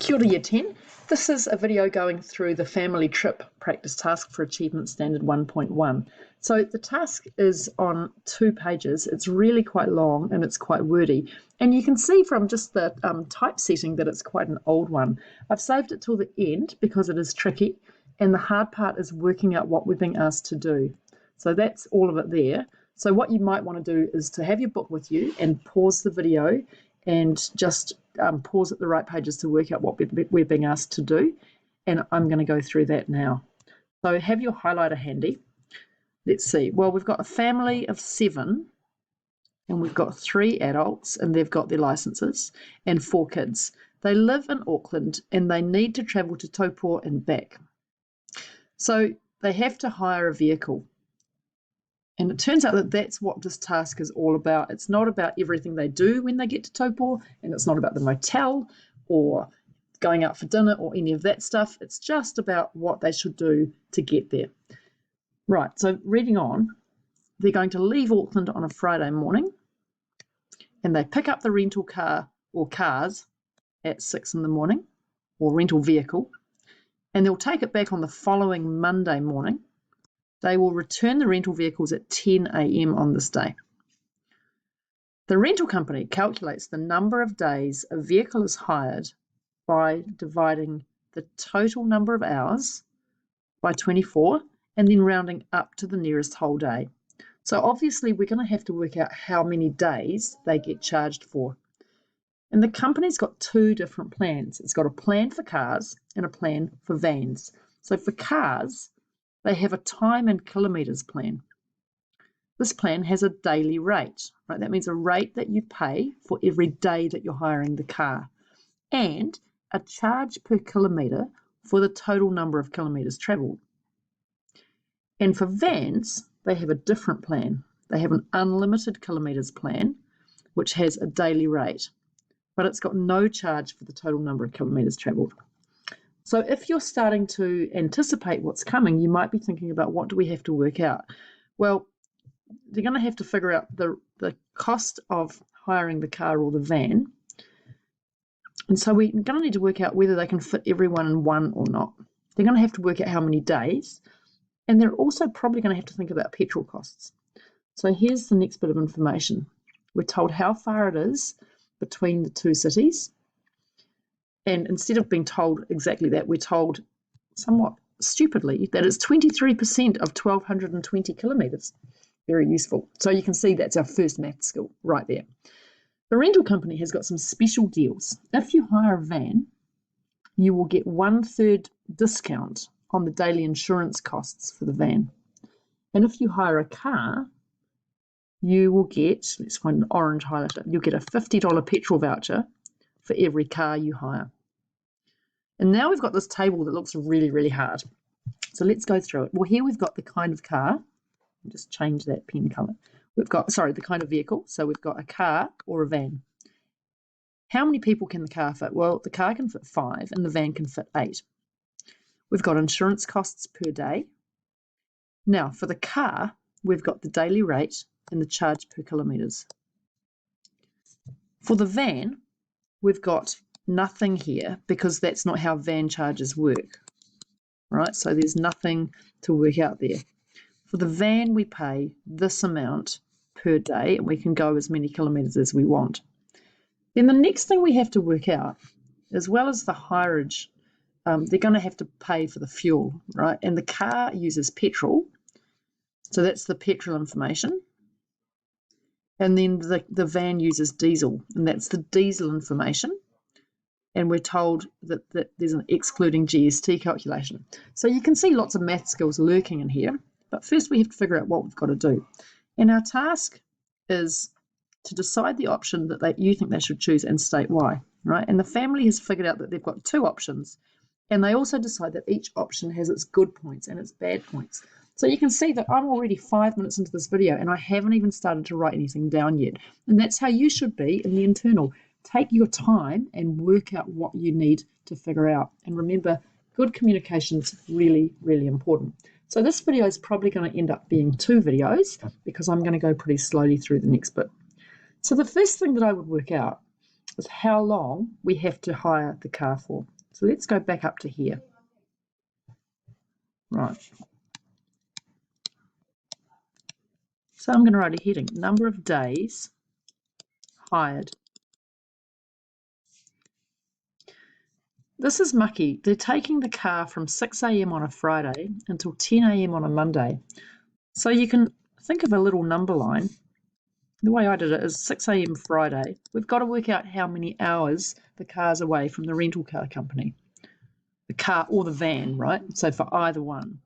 Kia ora Year 10. This is a video going through the family trip practice task for Achievement Standard 1.1. So the task is on 2 pages. It's really quite long and it's quite wordy. And you can see from just the typesetting that it's quite an old one. I've saved it till the end because it is tricky. And the hard part is working out what we're being asked to do. So that's all of it there. So what you might want to do is to have your book with you and pause the video and just pause at the right pages to work out what we're being asked to do. And I'm going to go through that now. So have your highlighter handy. Let's see. Well, we've got a family of 7 and we've got 3 adults and they've got their licenses and 4 kids. They live in Auckland and they need to travel to Taupo and back. So they have to hire a vehicle. And it turns out that that's what this task is all about. It's not about everything they do when they get to Taupo, and it's not about the motel or going out for dinner or any of that stuff. It's just about what they should do to get there. Right, so reading on, they're going to leave Auckland on a Friday morning, and they pick up the rental car or cars at 6 in the morning, or rental vehicle, and they'll take it back on the following Monday morning. They will return the rental vehicles at 10 a.m. on this day. The rental company calculates the number of days a vehicle is hired by dividing the total number of hours by 24 and then rounding up to the nearest whole day. So obviously we're going to have to work out how many days they get charged for. And the company's got 2 different plans. It's got a plan for cars and a plan for vans. So for cars, they have a time and kilometres plan. This plan has a daily rate, right? That means a rate that you pay for every day that you're hiring the car, and a charge per kilometre for the total number of kilometres travelled. And for vans, they have a different plan. They have an unlimited kilometres plan, which has a daily rate, but it's got no charge for the total number of kilometres travelled. So if you're starting to anticipate what's coming, you might be thinking about what do we have to work out? Well, they're going to have to figure out the cost of hiring the car or the van. And so we're going to need to work out whether they can fit everyone in one or not. They're going to have to work out how many days. And they're also probably going to have to think about petrol costs. So here's the next bit of information. We're told how far it is between the 2 cities. And instead of being told exactly that, we're told somewhat stupidly that it's 23% of 1,220 kilometres. Very useful. So you can see that's our first math skill right there. The rental company has got some special deals. If you hire a van, you will get 1/3 discount on the daily insurance costs for the van. And if you hire a car, you will get, let's find an orange highlighter, you'll get a $50 petrol voucher for every car you hire. And now we've got this table that looks really, really hard. So let's go through it. Well, here we've got the kind of car. I'll just change that pen colour. We've got, the kind of vehicle. So we've got a car or a van. How many people can the car fit? Well, the car can fit 5 and the van can fit 8. We've got insurance costs per day. Now, for the car, we've got the daily rate and the charge per kilometres. For the van, we've got nothing here because that's not how van charges work, right? So there's nothing to work out there. For the van, we pay this amount per day and we can go as many kilometres as we want. Then the next thing we have to work out, as well as the hireage, they're going to have to pay for the fuel, right? And the car uses petrol, so that's the petrol information. And then the van uses diesel, and that's the diesel information. And we're told that there's an excluding GST calculation. So you can see lots of math skills lurking in here, but first we have to figure out what we've got to do. And our task is to decide the option that you think they should choose and state why, right? And the family has figured out that they've got 2 options, and they also decide that each option has its good points and its bad points. So you can see that I'm already 5 minutes into this video and I haven't even started to write anything down yet. And that's how you should be in the internal. Take your time and work out what you need to figure out. And remember, good communication is really, really important. So this video is probably going to end up being 2 videos because I'm going to go pretty slowly through the next bit. So the first thing that I would work out is how long we have to hire the car for. So let's go back up to here. Right. So I'm going to write a heading, number of days hired. This is mucky. They're taking the car from 6 a.m. on a Friday until 10 a.m. on a Monday. So you can think of a little number line. The way I did it is 6 a.m. Friday. We've got to work out how many hours the car's away from the rental car company. The car or the van, right? So for either one.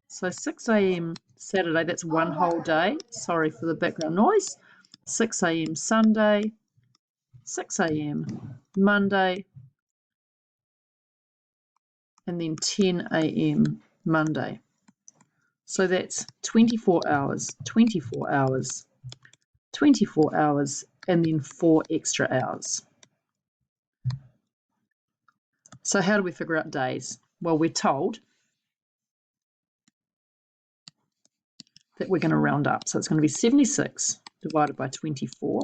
So 6 a.m. Saturday, that's one whole day. Sorry for the background noise. 6 a.m. Sunday, 6 a.m. Monday, and then 10 a.m. Monday. So that's 24 hours, 24 hours, 24 hours, and then 4 extra hours. So how do we figure out days? Well, we're told that we're going to round up. So it's going to be 76 divided by 24,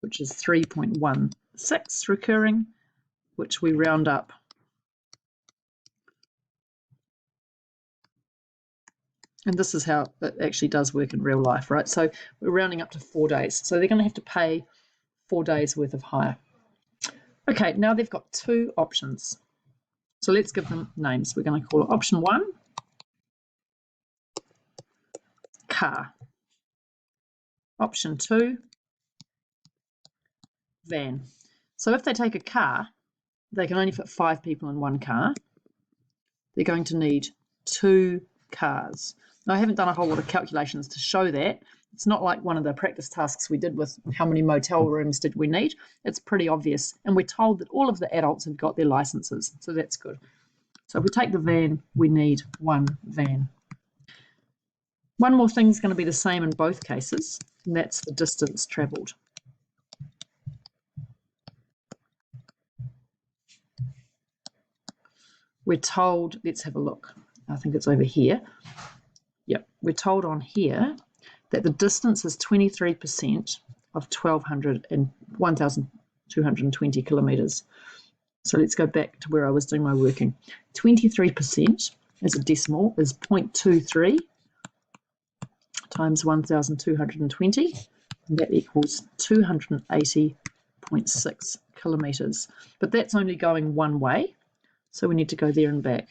which is 3.16 recurring, which we round up. And this is how it actually does work in real life, right? So we're rounding up to 4 days. So they're going to have to pay 4 days worth of hire. Okay, now they've got 2 options. So let's give them names. We're going to call it option 1, car. Option 2, van. So if they take a car, they can only fit 5 people in one car. They're going to need 2 cars. Now, I haven't done a whole lot of calculations to show that. It's not like one of the practice tasks we did with how many motel rooms did we need. It's pretty obvious. And we're told that all of the adults have got their licenses. So that's good. So if we take the van, we need 1 van. One more thing is going to be the same in both cases, and that's the distance travelled. We're told, let's have a look. I think it's over here. Yep, we're told on here that the distance is 23% of 1,220 kilometres. So let's go back to where I was doing my working. 23% as a decimal is 0.23 times 1,220, and that equals 280.6 kilometres. But that's only going one way, so we need to go there and back.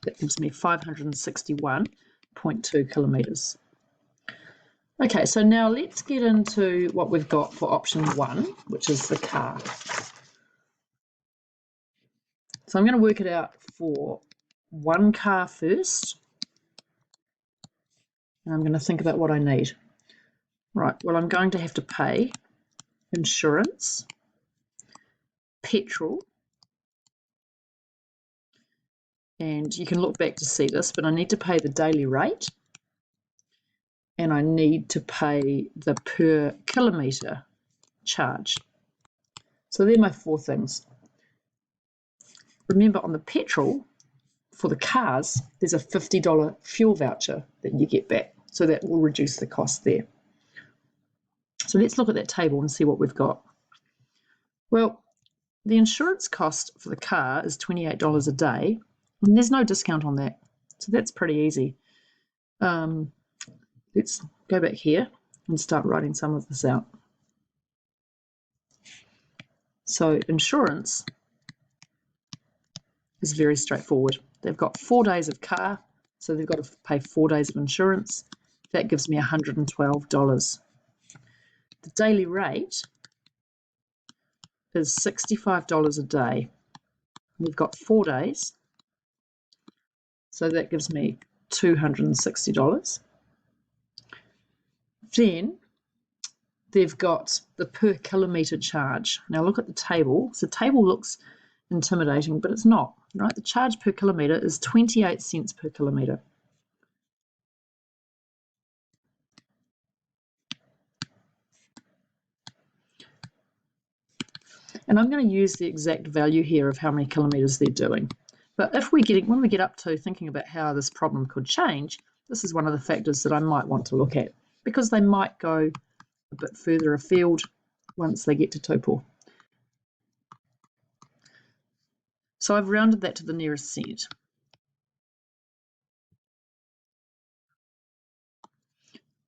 That gives me 561.2 kilometres. Okay, so now let's get into what we've got for option 1, which is the car. So I'm going to work it out for 1 car first, and I'm going to think about what I need. Right, well, I'm going to have to pay insurance, petrol, and you can look back to see this, but I need to pay the daily rate, and I need to pay the per kilometre charge. So they're my 4 things. Remember, on the petrol, for the cars, there's a $50 fuel voucher that you get back, so that will reduce the cost there. So let's look at that table and see what we've got. Well, the insurance cost for the car is $28 a day, and there's no discount on that, so that's pretty easy. Let's go back here and start writing some of this out. So insurance is very straightforward. They've got 4 days of car, so they've got to pay 4 days of insurance. That gives me $112. The daily rate is $65 a day. We've got 4 days, so that gives me $260. Then they've got the per kilometre charge. Now look at the table. So the table looks intimidating, but it's not, right? The charge per kilometre is 28 cents per kilometre. And I'm going to use the exact value here of how many kilometres they're doing. But when we get up to thinking about how this problem could change, this is one of the factors that I might want to look at because they might go a bit further afield once they get to tupō. So I've rounded that to the nearest cent.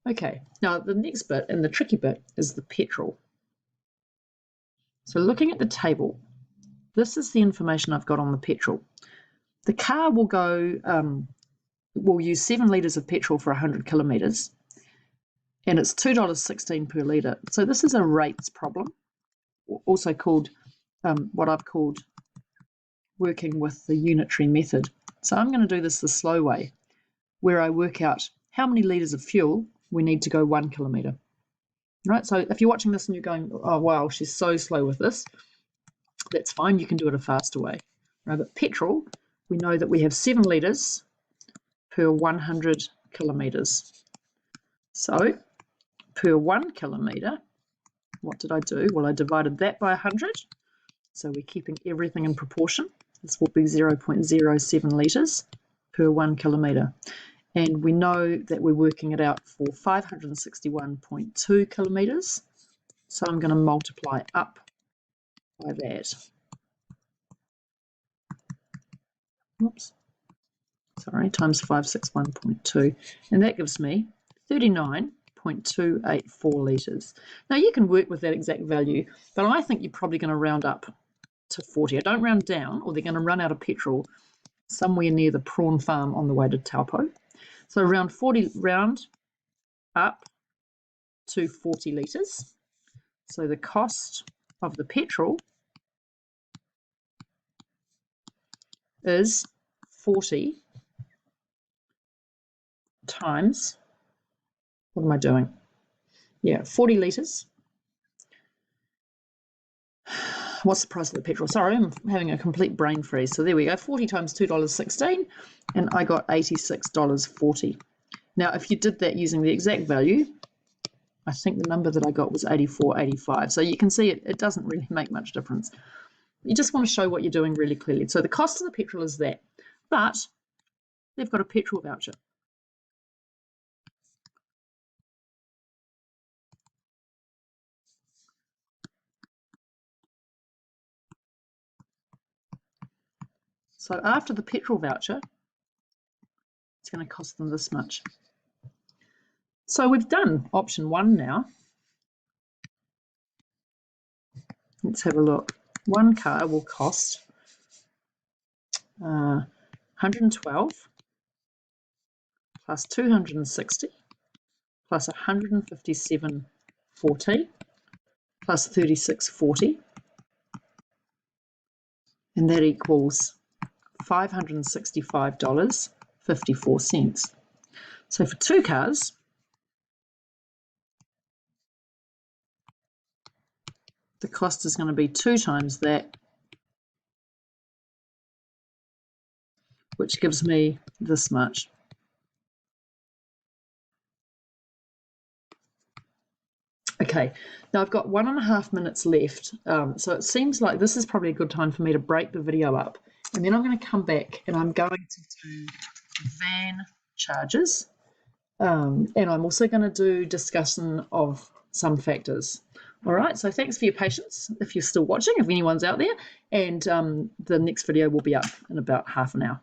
Okay, now the next bit and the tricky bit is the petrol. So looking at the table, this is the information I've got on the petrol. The car will go, will use 7 litres of petrol for 100 kilometres, and it's $2.16 per litre. So this is a rates problem, also called what I've called working with the unitary method. So I'm going to do this the slow way, where I work out how many litres of fuel we need to go 1 kilometre. Right, so if you're watching this and you're going, oh wow, she's so slow with this, that's fine, you can do it a faster way. Right, but petrol, we know that we have 7 litres per 100 kilometres. So per 1 kilometre, what did I do? Well, I divided that by 100, so we're keeping everything in proportion. This will be 0.07 litres per 1 kilometre. And we know that we're working it out for 561.2 kilometres. So I'm going to multiply up by that. Oops. Sorry, times 561.2. And that gives me 39.284 litres. Now you can work with that exact value, but I think you're probably going to round up to 40. I don't round down, or they're going to run out of petrol somewhere near the prawn farm on the way to Taupo. So round up to 40 litres. So the cost of the petrol is 40 times, what am I doing? Yeah, 40 litres. What's the price of the petrol? Sorry, I'm having a complete brain freeze. So there we go, 40 times $2.16, and I got $86.40. Now, if you did that using the exact value, I think the number that I got was 84.85. So you can see it doesn't really make much difference. You just want to show what you're doing really clearly. So the cost of the petrol is that, but they've got a petrol voucher. So after the petrol voucher, it's going to cost them this much. So we've done option 1 now. Let's have a look. One car will cost 112 plus 260 plus 157.40 plus 36.40, and that equals $565.54. So for 2 cars, the cost is going to be 2 times that, which gives me this much. Okay, now I've got 1.5 minutes left, so it seems like this is probably a good time for me to break the video up, and then I'm going to come back and I'm going to do van charges, and I'm also going to do discussion of some factors. All right, so thanks for your patience if you're still watching, if anyone's out there, and the next video will be up in about half an hour.